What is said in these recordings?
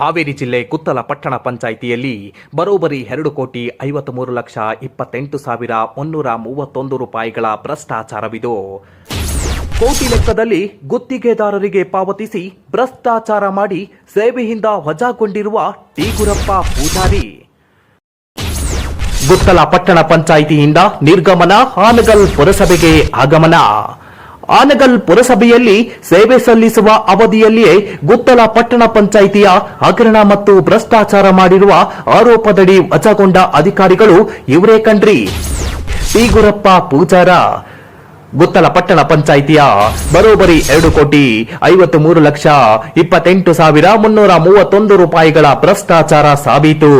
ಹಾವೇರಿ ಜಿಲ್ಲೆ ಕುತ್ತಲ ಪಟ್ಟಣ ಪಂಚಾಯಿತಿಯಲ್ಲಿ ಬರೋಬ್ಬರಿ 2,53,28,131 ರೂಪಾಯಿಗಳ ಭ್ರಷ್ಟಾಚಾರವಿದು. ಕೋಟಿ ಲೆಕ್ಕದಲ್ಲಿ ಗುತ್ತಿಗೆದಾರರಿಗೆ ಪಾವತಿಸಿ ಭ್ರಷ್ಟಾಚಾರ ಮಾಡಿ ಸೇವೆಯಿಂದ ವಜಾಗೊಂಡಿರುವ ಟಿ.ಗುರಪ್ಪ ಪೂಜಾರಿ. ಗುತ್ತಲ ಪಟ್ಟಣ ಪಂಚಾಯಿತಿಯಿಂದ ನಿರ್ಗಮನ, ಹಾನಗಲ್ ಪುರಸಭೆಗೆ ಆಗಮನ. ಆನಗಲ್ ಪುರಸಭೆಯಲ್ಲಿ ಸೇವೆ ಸಲ್ಲಿಸುವ ಅವಧಿಯಲ್ಲಿಯೇ ಗುತ್ತಲ ಪಟ್ಟಣ ಪಂಚಾಯಿತಿಯ ಹಗರಣ ಮತ್ತು ಭ್ರಷ್ಟಾಚಾರ ಮಾಡಿರುವ ಆರೋಪದಡಿ ವಜಾಗೊಂಡ ಅಧಿಕಾರಿಗಳು ಇವರೇ ಕಣ್ರಿ. ಟಿ.ಗುರಪ್ಪ ಪೂಜಾರ. ಗುತ್ತಲ ಪಟ್ಟಣ ಪಂಚಾಯಿತಿಯ ಬರೋಬ್ಬರಿ 2,53,28,331 ರೂಪಾಯಿಗಳ ಭ್ರಷ್ಟಾಚಾರ ಸಾಬೀತು.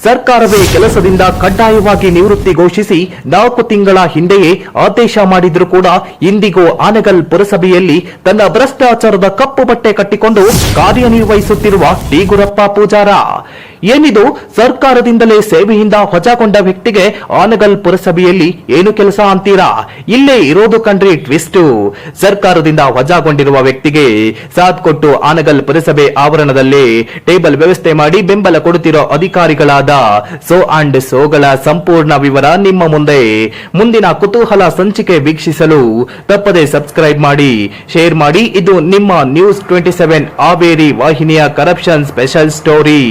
ಸರ್ಕಾರವೇ ಕೆಲಸದಿಂದ ಕಡ್ಡಾಯವಾಗಿ ನಿವೃತ್ತಿ ಘೋಷಿಸಿ 4 ತಿಂಗಳ ಹಿಂದೆಯೇ ಆದೇಶ ಮಾಡಿದ್ರೂ ಕೂಡ ಇಂದಿಗೂ ಆನಗಲ್ ಪುರಸಭೆಯಲ್ಲಿ ತನ್ನ ಭ್ರಷ್ಟಾಚಾರದ ಕಪ್ಪು ಬಟ್ಟೆ ಕಟ್ಟಿಕೊಂಡು ಕಾರ್ಯನಿರ್ವಹಿಸುತ್ತಿರುವ ಟಿ.ಗುರಪ್ಪ ಪೂಜಾರ. ಏನಿದು, ಸರ್ಕಾರದಿಂದಲೇ ಸೇವೆಯಿಂದ ವಜಾಗೊಂಡ ವ್ಯಕ್ತಿಗೆ ಆನಗಲ್ ಪುರಸಭೆಯಲ್ಲಿ ಏನು ಕೆಲಸ ಅಂತೀರಾ? ಇಲ್ಲೇ ಇರೋದು ಕಣ್ರಿ ಟ್ವಿಸ್ಟ್. ಸರ್ಕಾರದಿಂದ ವಜಾಗೊಂಡಿರುವ ವ್ಯಕ್ತಿಗೆ ಸಾಥ್ ಕೊಟ್ಟು ಆನಗಲ್ ಪುರಸಭೆ ಆವರಣದಲ್ಲಿ ಟೇಬಲ್ ವ್ಯವಸ್ಥೆ ಮಾಡಿ ಬೆಂಬಲ ಕೊಡುತ್ತಿರೋ ಅಧಿಕಾರಿಗಳಾದ ಸೋ ಅಂಡ್ ಸೋಗಳ ಸಂಪೂರ್ಣ ವಿವರ ನಿಮ್ಮ ಮುಂದೆ. ಮುಂದಿನ ಕುತೂಹಲ ಸಂಚಿಕೆ ವೀಕ್ಷಿಸಲು ತಪ್ಪದೆ ಸಬ್ಸ್ಕ್ರೈಬ್ ಮಾಡಿ, ಶೇರ್ ಮಾಡಿ. ಇದು ನಿಮ್ಮ ನ್ಯೂಸ್ 27 ಹಾವೇರಿ ವಾಹಿನಿಯ ಕರಪ್ಷನ್ ಸ್ಪೆಷಲ್ ಸ್ಟೋರಿ.